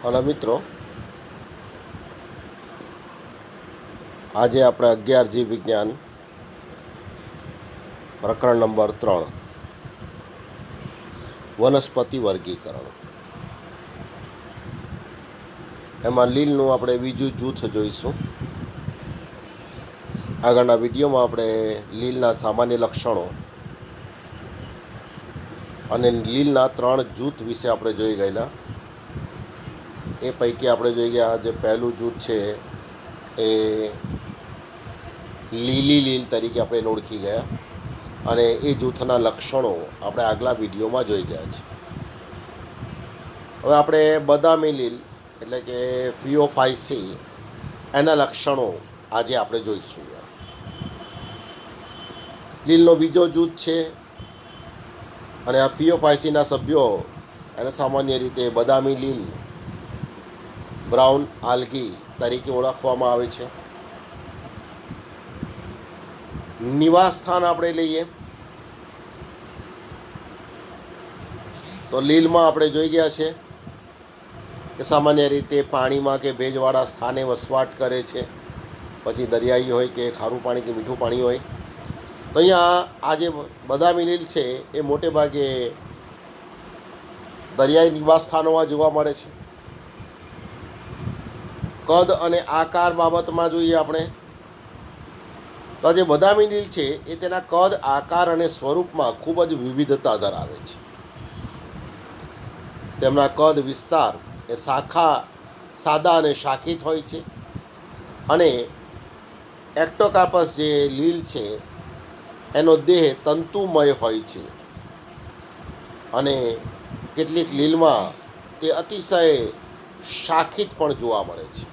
Hello મિત્રો, આજે આપણે 11 જીવ વિજ્ઞાન પ્રકરણ નંબર 3 વનસ્પતિ વર્ગીકરણ, એમાં લીલનું આપણે બીજું જૂથ જોઈશું. આગળના વિડીયોમાં આપણે લીલના સામાન્ય લક્ષણો અને લીલના 3 જૂથ વિશે આપણે જોઈ ગયેલા. એ પૈકી આપણે જોઈ ગયા જે પહેલું જૂથ છે એ લીલી લીલ તરીકે આપણે એને ઓળખી ગયા, અને એ જૂથના લક્ષણો આપણે આગલા વિડીયોમાં જોઈ ગયા છે. હવે આપણે બદામી લીલ એટલે કે ફિયોફાઇસી એના લક્ષણો આજે આપણે જોઈશું. લીલનો બીજો જૂથ છે, અને આ ફિયોફાઇસીના સભ્યો એને સામાન્ય રીતે બદામી લીલ, બ્રાઉન આલ્ગી તરીકે ઓળખવામાં આવે છે. નિવાસ સ્થાન આપણે લઈએ તો લીલમાં આપણે જોઈ ગયા છે કે સામાન્ય રીતે પાણીમાં કે ભેજવાળા સ્થાને વસવાટ કરે છે, પછી દરિયાઈ હોય કે ખારું પાણી કે મીઠું પાણી હોય. તો અહીંયા આ જે બદામી લીલ છે એ મોટે ભાગે દરિયાઈ નિવાસ સ્થાનોમાં જોવા મળે છે. કદ અને આકાર બાબતમાં જોઈએ આપણે તો જે બદામી લીલ છે એ તેના કદ, આકાર અને સ્વરૂપમાં ખૂબ જ વિવિધતા ધરાવે છે. તેમના કદ વિસ્તાર એ સાદા અને શાખિત હોય છે, અને એક્ટોકાર્પસ જે લીલ છે એનો દેહ તંતુમય હોય છે, અને કેટલીક લીલમાં તે અતિશય શાખિત પણ જોવા મળે છે.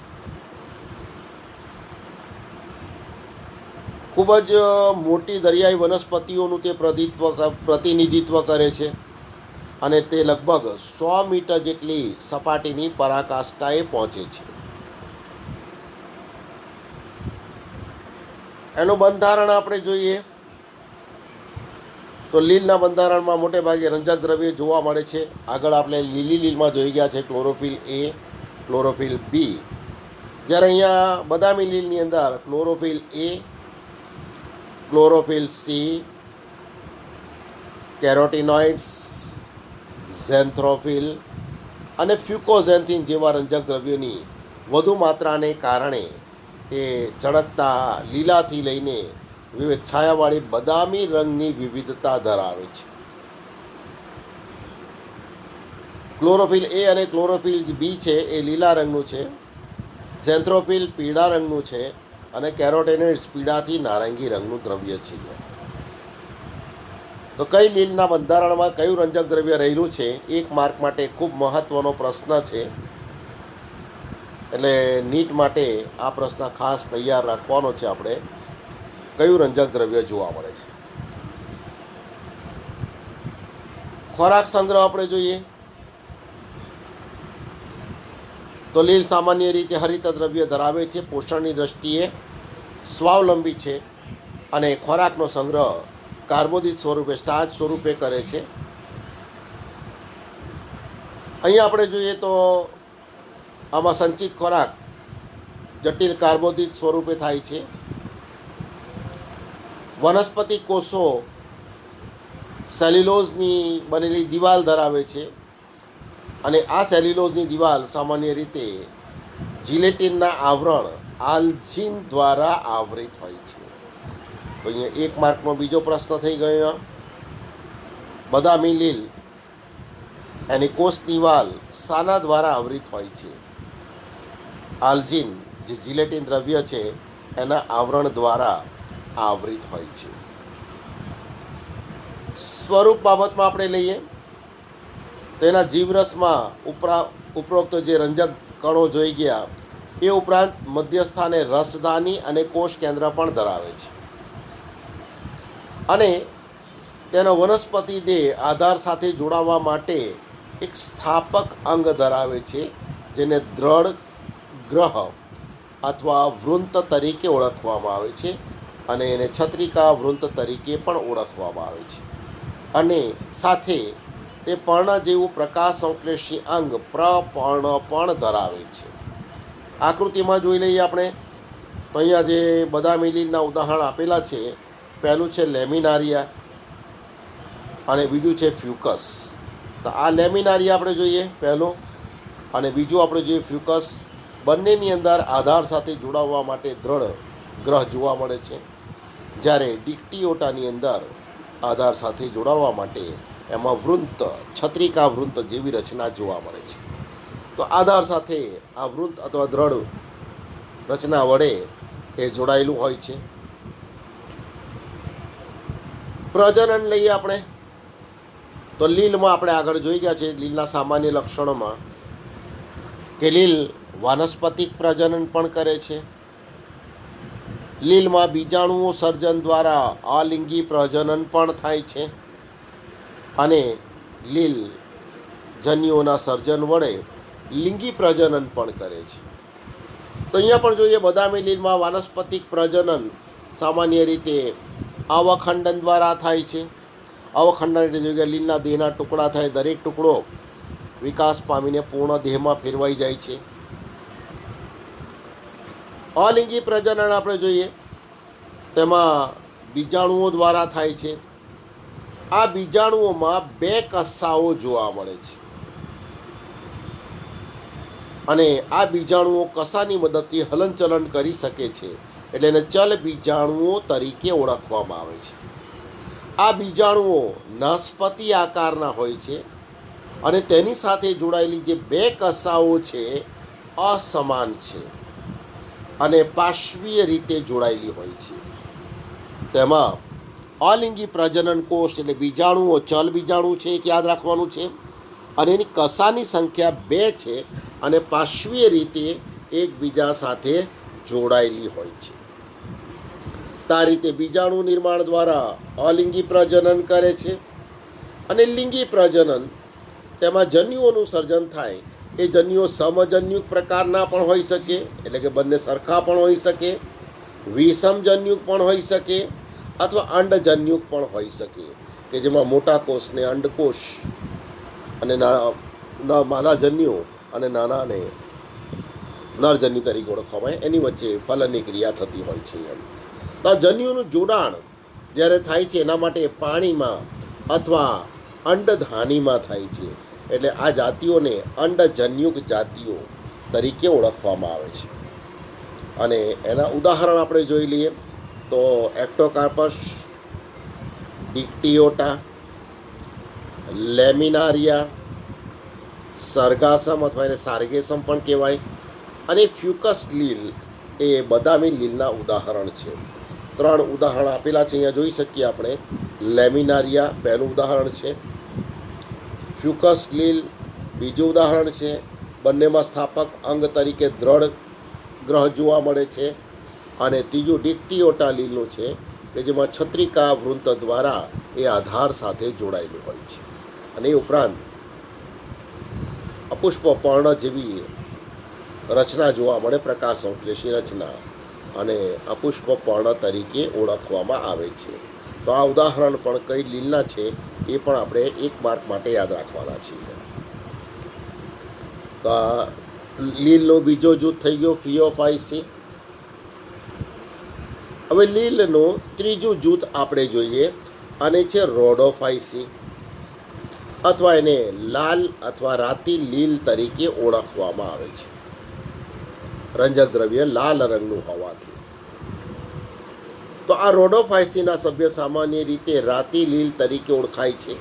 ખૂબ જ મોટી દરિયાઈ વનસ્પતિઓનું તે પ્રતિનિધિત્વ કરે છે, અને તે લગભગ 100 મીટર જેટલી સપાટીની પરાકાષ્ઠાએ પહોંચે છે. એનું બંધારણ આપણે જોઈએ તો લીલના બંધારણમાં મોટે ભાગે રંજક દ્રવ્ય જોવા મળે છે. આગળ આપણે લીલી લીલમાં જોઈ ગયા છે ક્લોરોફિલ એ, ક્લોરોફિલ બી, જ્યારે અહીંયા બદામી લીલની અંદર ક્લોરોફિલ એ, ક્લોરોફિલ સી, કેરોટીનોઇડ્સ, ઝેન્થ્રોફિલ અને ફ્યુકોઝેન્થિન જેવા રંજક દ્રવ્યોની વધુ માત્રાને કારણે એ ચળકતા લીલાથી લઈને વિવિધ છાયાવાળી બદામી રંગની વિવિધતા ધરાવે છે. ક્લોરોફિલ એ અને ક્લોરોફિલ બી છે એ લીલા રંગનું છે, ઝેન્થ્રોફિલ પીળા રંગનું છે, અને કેરોટેનોઇડ્સ પીળાથી નારંગી રંગનું દ્રવ્ય છે. તો કઈ લીલના બંધારણમાં કયું રંજક દ્રવ્ય રહેલું છે, એક માર્ક માટે ખૂબ મહત્વનો પ્રશ્ન છે. એટલે નીટ માટે આ પ્રશ્ન ખાસ તૈયાર રાખવાનો છે આપણે, કયું રંજક દ્રવ્ય જોવા મળે છે. ખોરાક સંગ્રહ આપણે જોઈએ તો લીલ સામાન્ય રીતે હરિત દ્રવ્ય ધરાવે છે, પોષણની દ્રષ્ટિએ સ્વાવલંબી છે, અને ખોરાકનો સંગ્રહ કાર્બોદિત સ્વરૂપે, સ્ટાર્ચ સ્વરૂપે કરે છે. અહીંયા આપણે જોઈએ તો આમાં સંચિત ખોરાક જટિલ કાર્બોદિત સ્વરૂપે થાય છે. વનસ્પતિ કોષો સેલ્યુલોઝની બનેલી દિવાલ ધરાવે છે, અને આ સેલ્યુલોઝની દિવાલ સામાન્ય રીતે જિલેટિનના આવરણ આલ્જીન દ્વારા આવરિત હોય છે. તો અહીંયા એક માર્કનો બીજો પ્રશ્ન થઈ ગયો. બદામી લીલ એની કોષ દિવાલ શાના દ્વારા આવરિત હોય છે? આલ્જીન જે જિલેટિન દ્રવ્ય છે એના આવરણ દ્વારા આવરિત હોય છે. સ્વરૂપ બાબતમાં આપણે લઈએ તો એના જીવરસમાં ઉપરોક્ત જે રંજક કણો જોઈ ગયા એ ઉપરાંત મધ્યસ્થાને રસદાની અને કોષ કેન્દ્ર પણ ધરાવે છે, અને તેનો વનસ્પતિ દેહ આધાર સાથે જોડાવા માટે એક સ્થાપક અંગ ધરાવે છે, જેને દ્રઢ ગ્રહ અથવા વૃંત તરીકે ઓળખવામાં આવે છે, અને એને છત્રિકા વૃંત તરીકે પણ ઓળખવામાં આવે છે. અને સાથે તે પર્ણ જેવું પ્રકાશ સંશ્લેષી અંગ પ્રપર્ણ પણ ધરાવે છે. આકૃતિમાં જોઈ લઈએ આપણે તો અહીંયા જે બદામી લીલના ઉદાહરણ આપેલા છે, પહેલું છે લેમિનારિયા અને બીજું છે ફ્યુકસ. તો આ લેમિનારિયા આપણે જોઈએ પહેલું, અને બીજું આપણે જોઈએ ફ્યુકસ. બંનેની અંદર આધાર સાથે જોડાવવા માટે દ્રઢ ગ્રહ જોવા મળે છે, જ્યારે ડિક્ટિયોટાની અંદર આધાર સાથે જોડાવવા માટે એમાં વૃંત, છત્રિકા વૃંત જેવી રચના જોવા મળે છે. તો આધાર સાથે આ વૃંત અથવા દ્રઢ રચના વડે એ જોડાયેલું હોય છે. પ્રજનન લઈએ આપણે તો લીલમાં આપણે આગળ જોઈ ગયા છે લીલના સામાન્ય લક્ષણોમાં કે લીલ વાનસ્પતિક પ્રજનન પણ કરે છે. લીલમાં બીજાણુઓ સર્જન દ્વારા અલિંગી પ્રજનન પણ થાય છે, અને લીલ જન્યુઓના સર્જન વડે લિંગી પ્રજનન પણ કરે છે. તો અહીંયા પણ જોઈએ બદામી લીલમાં વાનસ્પતિક પ્રજનન સામાન્ય રીતે અવખંડન દ્વારા થાય છે. અવખંડન એટલે જોઈએ લીલના દેહના ટુકડા થાય, દરેક ટુકડો વિકાસ પામીને પૂર્ણ દેહમાં ફેરવાઈ જાય છે. અલિંગી પ્રજનન આપણે જોઈએ તેમાં બીજાણુઓ દ્વારા થાય છે. આ બીજાણુઓમાં 2 કસ્સાઓ જોવા મળે છે, અને આ બીજાણુઓ કસાની મદદથી હલનચલન કરી શકે છે, એટલે એને ચલ બીજાણુઓ તરીકે ઓળખવામાં આવે છે. આ બીજાણુઓ નાસપતિ આકારના હોય છે, અને તેની સાથે જોડાયેલી જે 2 કસાઓ છે અસમાન છે અને પાર્શ્વીય રીતે જોડાયેલી હોય છે. તેમાં અલિંગી પ્રજનન કોષ એટલે બીજાણુઓ ચલ બીજાણુ છે, એક યાદ રાખવાનું છે, અને એની કસાની સંખ્યા 2 છે અને પાર્શ્વીય રીતે એકબીજા સાથે જોડાયેલી હોય છે. આ રીતે બીજાણુ નિર્માણ દ્વારા અલિંગી પ્રજનન કરે છે. અને લિંગી પ્રજનન તેમાં જન્યુઓનું સર્જન થાય. એ જન્યુઓ સમજન્યુક પ્રકારના પણ હોઈ શકે, એટલે કે બંને સરખા પણ હોઈ શકે, વિષમજન્યુક પણ હોઈ શકે, અથવા અંડજન્યુક પણ હોઈ શકે, કે જેમાં મોટા કોષને અંડકોષ અને માદા જન્યુ અને નાનાને નરજન્યુ તરીકે ઓળખવામાં આવે, એની વચ્ચે ફલનની ક્રિયા થતી હોય છે. તો આ જન્યુનું જોડાણ જ્યારે થાય છે એના માટે પાણીમાં અથવા અંડધાનીમાં થાય છે, એટલે આ જાતિઓને અંડજન્યુક જાતિઓ તરીકે ઓળખવામાં આવે છે. અને એના ઉદાહરણ આપણે જોઈ લઈએ તો એક્ટોકાર્પસ, ડિક્ટિયોટા, લેમિનારિયા, સરગાસમ અથવા એને સાર્ગેસમ પણ કહેવાય, અને ફ્યુકસ લીલ એ બદામી લીલના ઉદાહરણ છે. 3 ઉદાહરણ આપેલા છે, અહીંયા જોઈ શકીએ આપણે. લેમિનારિયા પહેલું ઉદાહરણ છે, ફ્યુકસ લીલ બીજું ઉદાહરણ છે. બંનેમાં સ્થાપક અંગ તરીકે દ્રઢ ગ્રહ જોવા મળે છે. અને ત્રીજું ડિક્ટિયોટા લીલનું છે, કે જેમાં છત્રિકા વૃંત દ્વારા એ આધાર સાથે જોડાયેલું હોય છે. અને એ ઉપરાંત અપુષ્પ પર્ણ જેવી રચના જોવા મળે, પ્રકાશ સંશ્લેષી રચના, અને અપુષ્પ પર્ણ તરીકે ઓળખવામાં આવે છે. તો આ ઉદાહરણ પણ કઈ લીલના છે એ પણ આપણે 1 માર્ક માટે યાદ રાખવાના છીએ. તો આ લીલનો બીજો જૂથ થઈ ગયો ફિયોફાઇસી. હવે લીલનું ત્રીજું જૂથ આપણે જોઈએ, અને છે રોડોફાઇસી, અથવા એને લાલ અથવા રાતી લીલ તરીકે ઓળખવામાં આવે છે, રંજક દ્રવ્ય લાલ રંગનું હોવાથી. તો આ રોડોફાઇસીના સભ્ય સામાન્ય રીતે રાતી લીલ તરીકે ઓળખાય છે,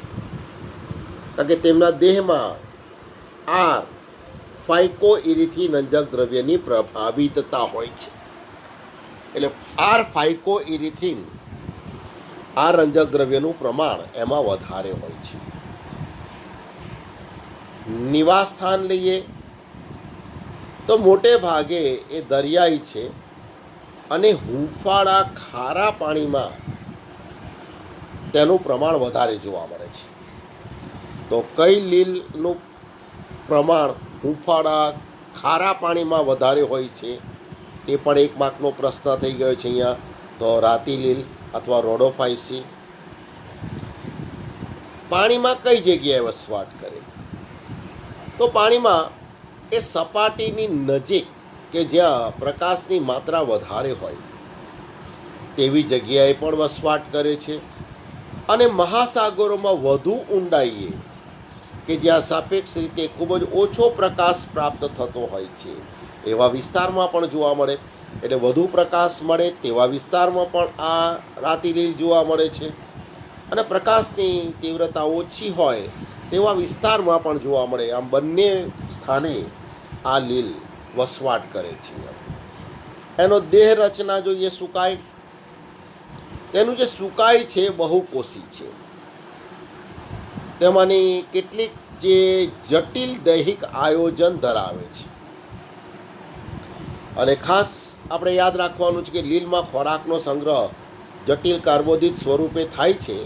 કારણ કે તેમના દેહમાં આર ફાઇકોઇરિથિન રંજક દ્રવ્યની પ્રભાવિતતા હોય છે. એટલે આર ફાઇકોઇરિથિન આ રંજક દ્રવ્યનું પ્રમાણ એમાં વધારે હોય છે. નિવાસ સ્થાન લઈએ તો મોટે ભાગે એ દરિયાઈ છે, અને હૂંફાળા ખારા પાણીમાં તેનું પ્રમાણ વધારે જોવા મળે છે. તો કઈ લીલનું પ્રમાણ હૂંફાળા ખારા પાણીમાં વધારે હોય છે એ પણ 1 માર્કનો પ્રશ્ન થઈ ગયો છે અહીંયા. તો રાતી લીલ અથવા રોડોફાઇસી. પાણીમાં કઈ જગ્યાએ વસવાટ કરે? તો પાણીમાં એ સપાટીની નજીક કે જ્યાં પ્રકાશની માત્રા વધારે હોય તેવી જગ્યાએ પણ વસવાટ કરે છે, અને મહાસાગરોમાં વધુ ઊંડાઈએ કે જ્યાં સાપેક્ષ રીતે ખૂબ જ ઓછો પ્રકાશ પ્રાપ્ત થતો હોય છે એવા વિસ્તારમાં પણ જોવા મળે. એટલે વધુ પ્રકાશ મળે તેવા વિસ્તારમાં પણ આ રાતિલીલ જોવા મળે છે, અને પ્રકાશની તીવ્રતા ઓછી હોય તેવા વિસ્તારમાં પણ જોવા મળે. આમ બંને સ્થાને આ લીલ વસવાટ કરે છે. એનો દેહ રચના જોઈએ સુકાય, તેનું જે સુકાય છે બહુકોષી છે. તેમાંની કેટલીક જે જટિલ દૈહિક આયોજન ધરાવે છે, અને ખાસ આપણે યાદ રાખવાનું છે કે લીલમાં ખોરાકનો સંગ્રહ જટિલ કાર્બોદિત સ્વરૂપે થાય છે.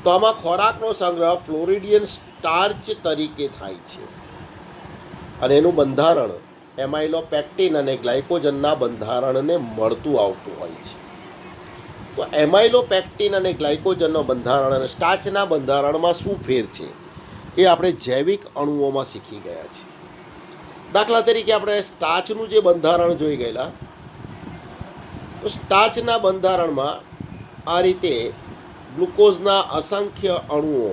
તો આમાં ખોરાકનો સંગ્રહ ફ્લોરિડિયન સ્ટાર્ચ તરીકે થાય છે, અને એનું બંધારણ એમાઇલોપેક્ટિન અને ગ્લાયકોજનના બંધારણને મળતું આવતું હોય છે. તો એમાઇલોપેક્ટિન અને ગ્લાયકોજનનો બંધારણ અને સ્ટાર્ચના બંધારણમાં શું ફેર છે એ આપણે જૈવિક અણુઓમાં શીખી ગયા છીએ. દાખલા તરીકે આપણે સ્ટાર્ચનું જે બંધારણ જોઈ ગયેલા, તો સ્ટાર્ચના બંધારણમાં આ રીતે ગ્લુકોઝના અસંખ્ય અણુઓ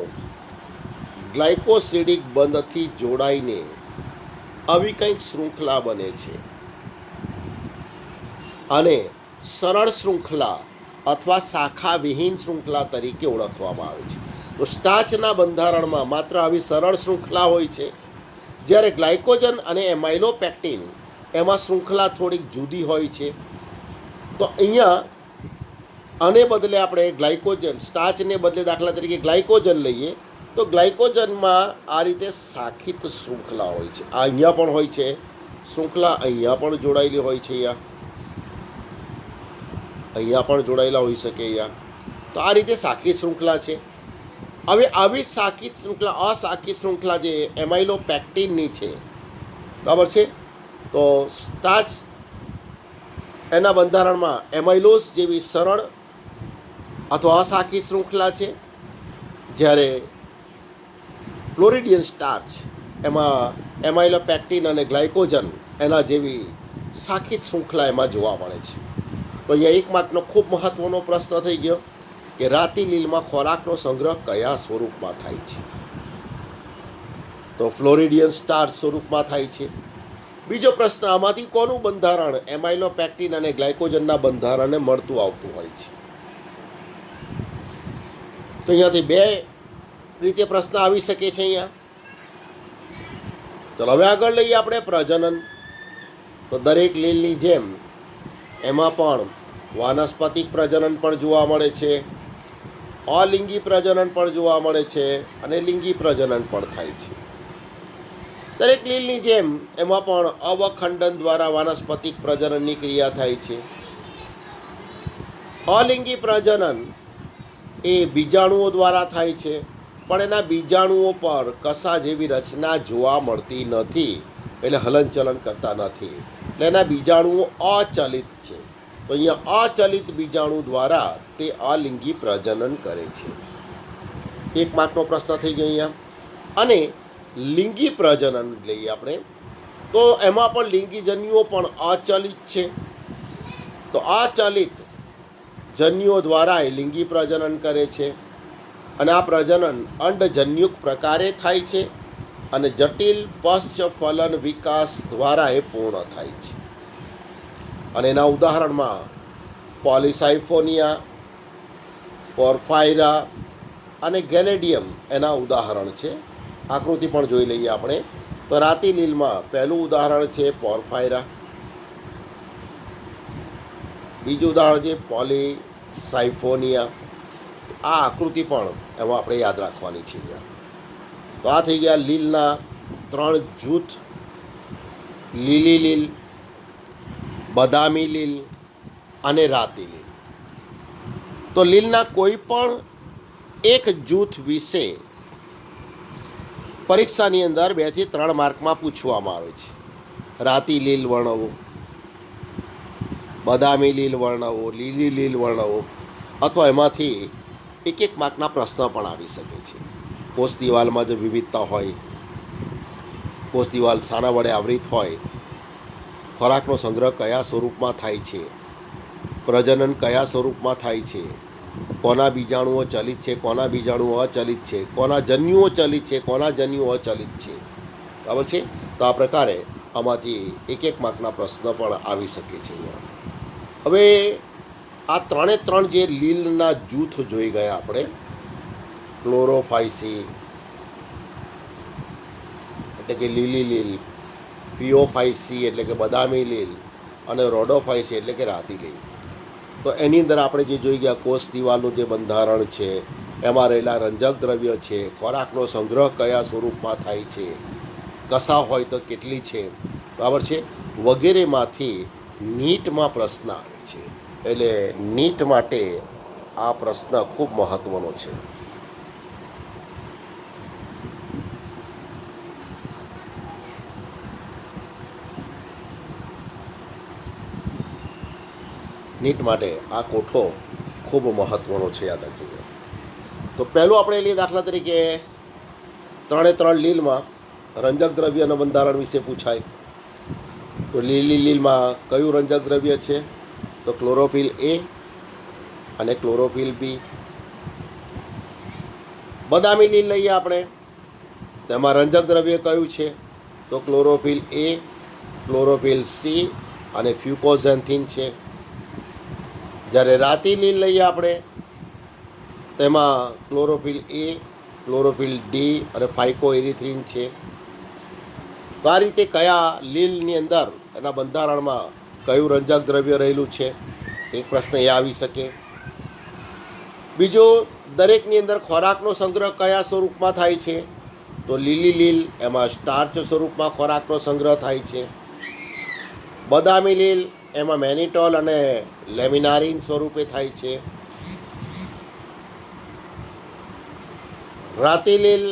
ગ્લાયકોસિડિક બંધથી જોડાઈને આવી કંઈક શૃંખલા બને છે, અને સરળ શૃંખલા અથવા શાખાવિહીન શૃંખલા તરીકે ઓળખવામાં આવે છે. તો સ્ટાર્ચના બંધારણમાં માત્ર આવી સરળ શૃંખલા હોય છે, જ્યારે ગ્લાયકોજન અને એમાઇલોપેક્ટિન એમાં શૃંખલા થોડીક જુદી હોય છે. તો અહીંયા આને બદલે આપણે ગ્લાયકોજન, સ્ટાર્ચને બદલે દાખલા તરીકે ગ્લાયકોજન લઈએ, તો ગ્લાયકોજનમાં આ રીતે શાખિત શૃંખલા હોય છે. આ અહીંયા પણ હોય છે શૃંખલા, અહીંયા પણ જોડાયેલી હોય છે, અહીંયા પણ જોડાયેલા હોઈ શકે અહીંયા. તો આ રીતે શાખિત શૃંખલા છે. હવે આવી શાખિત શૃંખલા, અશાખિત શૃંખલા જે એમાઇલોપેક્ટિનની છે, બરાબર છે. તો સ્ટાર્ચ એના બંધારણમાં એમાઇલોસ જેવી સરળ અથવા અશાખિત શૃંખલા છે, જ્યારે ફ્લોરિડિયન સ્ટાર્ચ એમાં એમાઇલોપેક્ટિન અને ગ્લાયકોજન એના જેવી શાખિત શૃંખલા એમાં જોવા મળે છે. તો અહીંયા એક માર્કનો ખૂબ મહત્ત્વનો પ્રશ્ન થઈ ગયો કે રાતિલીલમાં ખોરાકનો સંગ્રહ કયા સ્વરૂપમાં થાય છે? તો ફ્લોરિડિયન સ્ટાર્ચ સ્વરૂપમાં થાય છે. બીજો પ્રશ્ન, આમાંથી કોનું બંધારણ એમાઇલોપેક્ટિન અને ગ્લાયકોજનના બંધારણને મળતું આવતું હોય છે? તો અહીંયાથી બે રીતે પ્રશ્ન આવી શકે છે અહીંયા. ચલો હવે આગળ લઈએ આપણે પ્રજનન. તો દરેક લીલની જેમ એમાં પણ વાનસ્પતિક પ્રજનન પણ જોવા મળે છે, અલિંગી પ્રજનન પણ જોવા મળે છે, અને લિંગી પ્રજનન પણ થાય છે. દરેક લીલની જેમ એમાં પણ અવખંડન દ્વારા વાનસ્પતિક પ્રજનનની ક્રિયા થાય છે. અલિંગી પ્રજનન એ બીજાણુઓ દ્વારા થાય છે, પણ એના બીજાણુઓ પર કસા જેવી રચના જોવા મળતી નથી, એટલે હલનચલન કરતા નથી, એટલે એના બીજાણુઓ અચલિત છે. તો અહીંયા અચલિત બીજાણુ દ્વારા તે અલિંગી પ્રજનન કરે છે. એક માર્કનો પ્રશ્ન થઈ ગયો અહીંયા. અને લિંગી પ્રજનન લઈએ આપણે, તો એમાં પણ લિંગી જન્યુઓ પણ અચલિત છે. તો અચલિત જન્યુઓ દ્વારા એ લિંગી પ્રજનન કરે છે, અને આ પ્રજનન અંડજન્યુક પ્રકારે થાય છે, અને જટિલ પશ્ચફલન વિકાસ દ્વારા એ પૂર્ણ થાય છે. અને એના ઉદાહરણમાં પોલિસાઇફોનિયા, પોર્ફાયરા અને ગેલેડિયમ એના ઉદાહરણ છે. આકૃતિ પણ જોઈ લઈએ આપણે. તો રાતિલીલમાં પહેલું ઉદાહરણ છે પોર્ફાયરા, બીજું ઉદાહરણ છે પોલિસાઇફોનિયા. આ આકૃતિ પણ એમાં આપણે યાદ રાખવાની છે. તો આ થઈ ગયા લીલના 3 જૂથ: લીલી લીલ, બદામી લીલ અને રાતી લીલ. તો લીલના કોઈ પણ એક જૂથ વિશે પરીક્ષાની અંદર 2 થી 3 માર્કમાં પૂછવામાં આવે છે. રાતી લીલ વર્ણવો, બદામી લીલ વર્ણવો, લીલી લીલ વર્ણવો, અથવા એમાંથી 1 માર્કના પ્રશ્ન પણ આવી શકે છે. કોષ દિવાલમાં જે વિવિધતા હોય, કોષ દિવાલ શાના વડે આવૃત હોય, ખોરાકનો સંગ્રહ કયા સ્વરૂપમાં થાય છે, પ્રજનન કયા સ્વરૂપમાં થાય છે, કોના બીજાણુઓ ચલિત છે, કોના બીજાણુઓ અચલિત છે, કોના જન્યુઓ ચલિત છે, કોના જન્યુઓ અચલિત છે, બરાબર છે. તો આ પ્રકારે આમાંથી એક માર્કના પ્રશ્ન પણ આવી શકે છે. હવે આ ત્રણ જે લીલના જૂથ જોઈ ગયા આપણે, ક્લોરોફાઇસી એટલે કે લીલી લીલ, ફિયોફાઇસી એટલે કે બદામી લીલ, અને રોડોફાઇસી એટલે કે રાતી લીલ. તો એની અંદર આપણે જે જોઈ ગયા કોષ દિવાલનું જે બંધારણ છે, એમાં રહેલા રંજક દ્રવ્ય છે, ખોરાકનો સંગ્રહ કયા સ્વરૂપમાં થાય છે, કસા હોય તો કેટલી છે, બરાબર છે, વગેરેમાંથી નીટમાં પ્રશ્ન આવે છે. એટલે નીટ માટે આ પ્રશ્ન ખૂબ મહત્ત્વનો છે. નીટ માટે આ કોઠો ખૂબ મહત્ત્વનો છે, યાદ રાખજો. તો પહેલું આપણે લઈએ દાખલા તરીકે ત્રણ લીલમાં રંજક દ્રવ્યના બંધારણ વિશે પૂછાય. તો લીલી લીલમાં કયું રંજક દ્રવ્ય છે? તો ક્લોરોફિલ એ અને ક્લોરોફિલ બી. બદામી લીલ લઈએ આપણે, તેમાં રંજક દ્રવ્ય કયું છે? તો ક્લોરોફિલ એ, ક્લોરોફિલ સી અને ફ્યુકોઝેન્થિન છે. જ્યારે રાતી લીલ લઈએ આપણે, તેમાં ક્લોરોફિલ એ, ક્લોરોફિલ ડી અને ફાઇકોએરિથ્રિન છે. તો આ રીતે કયા લીલની અંદર એના બંધારણમાં કયું રંજક દ્રવ્ય રહેલું છે, એક પ્રશ્ન એ આવી શકે. બીજો, દરેકની અંદર ખોરાકનો સંગ્રહ કયા સ્વરૂપમાં થાય છે? તો લીલી લીલ એમાં સ્ટાર્ચ સ્વરૂપમાં ખોરાકનો સંગ્રહ થાય છે. બદામી લીલ એમાં મેનિટોલ અને લેમિનારિન સ્વરૂપે થાય છે. રાતી લીલ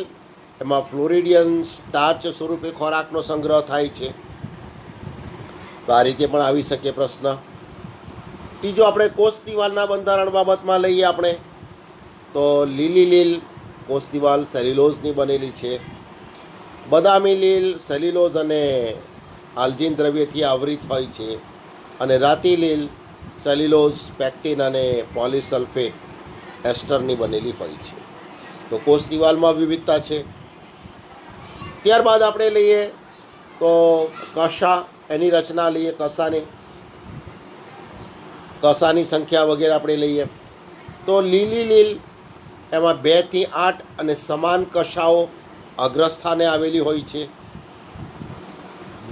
એમાં ફ્લોરિડિયન સ્ટાર્ચ સ્વરૂપે ખોરાકનો સંગ્રહ થાય છે. તો આ રીતે પણ આવી શકે પ્રશ્ન. ત્રીજો, આપણે કોષ દિવાલના બંધારણ બાબતમાં લઈએ આપણે, તો લીલી લીલ કોષ દિવાલ સેલ્યુલોઝની બનેલી છે. બદામી લીલ સેલ્યુલોઝ અને આલ્જીન દ્રવ્યથી આવૃત હોય છે. અને રાતી લીલ સેલ્યુલોઝ, પેક્ટિન અને પોલિસલ્ફેટ એસ્ટરની બનેલી હોય છે. તો કોષ દિવાલમાં વિવિધતા છે. ત્યારબાદ આપણે લઈએ તો કશા, એની રચના લઈએ, કશાની સંખ્યા વગેરે આપણે લઈએ. તો લીલી લીલ એમાં 2 થી 8 અને સમાન કશાઓ અગ્રસ્થાને આવેલી હોય છે.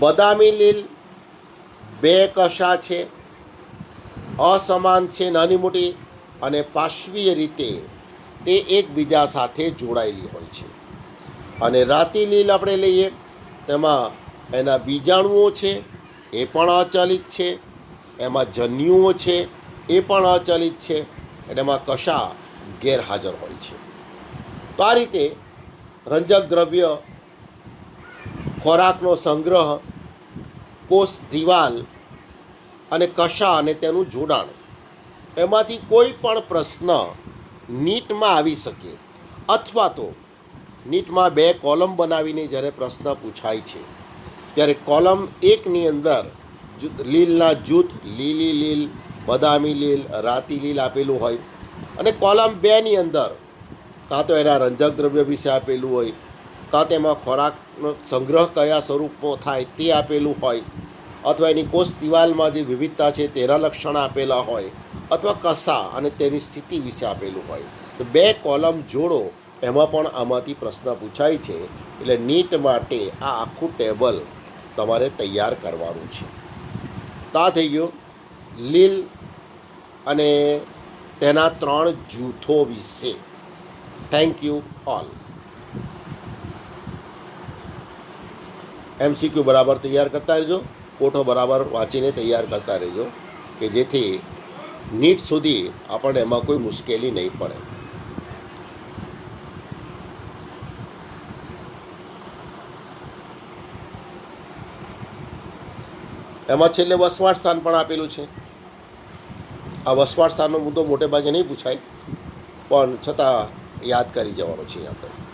બદામી લીલ 2 કશા છે, અસમાન છે, નાની મોટી, અને પાર્શ્વીય રીતે તે એકબીજા સાથે જોડાયેલી હોય છે. અને રાતી લીલ આપણે લઈએ, તેમાં એના બીજાણુઓ છે એ પણ અચલિત છે, એમાં જન્યુઓ છે એ પણ અચલિત છે, અને એમાં કશા ગેરહાજર હોય છે. તો આ રીતે રંજક દ્રવ્ય, ખોરાકનો સંગ્રહ, કોષ દિવાલ અને કશા અને તેનું જોડાણ, એમાંથી કોઈ પણ પ્રશ્ન નીટમાં આવી શકે. અથવા તો નીટમાં 2 કોલમ બનાવીને જ્યારે પ્રશ્ન પૂછાય છે, ત્યારે કોલમ 1ની અંદર લીલના જૂથ લીલી લીલ, બદામી લીલ, રાતી લીલ આપેલું હોય, અને કોલમ 2ની અંદર કાં તો એના રંજક દ્રવ્ય વિશે આપેલું હોય, કાં તેમાં ખોરાકનો સંગ્રહ કયા સ્વરૂપમાં થાય તે આપેલું હોય, અથવા એની કોષ દિવાલમાં જે વિવિધતા છે તેના લક્ષણ આપેલા હોય, અથવા કશા અને તેની સ્થિતિ વિશે આપેલું હોય. તો 2 કોલમ જોડો, એમાં પણ આમાંથી પ્રશ્ન પૂછાય છે. એટલે નીટ માટે આ આખું ટેબલ તમારે તૈયાર કરવાનું છે. તો આ થઈ ગયું લીલ અને તેના 3 જૂથો વિશે. Thank you all. MCQ બરાબર તૈયાર કરતા રહેજો, કોઠો બરાબર વાંચીને તૈયાર કરતા રહેજો, કે જેથી નીટ સુધી આપણને એમાં કોઈ મુશ્કેલી નહીં પડે. એમાં છેલ્લે વસવાટ સ્થાન પણ આપેલું છે. આ વસવાટ સ્થાનનો મુદ્દો મોટે ભાગે નહીં પૂછાય, પણ છતાં યાદ કરી જવાનો છે આપણે.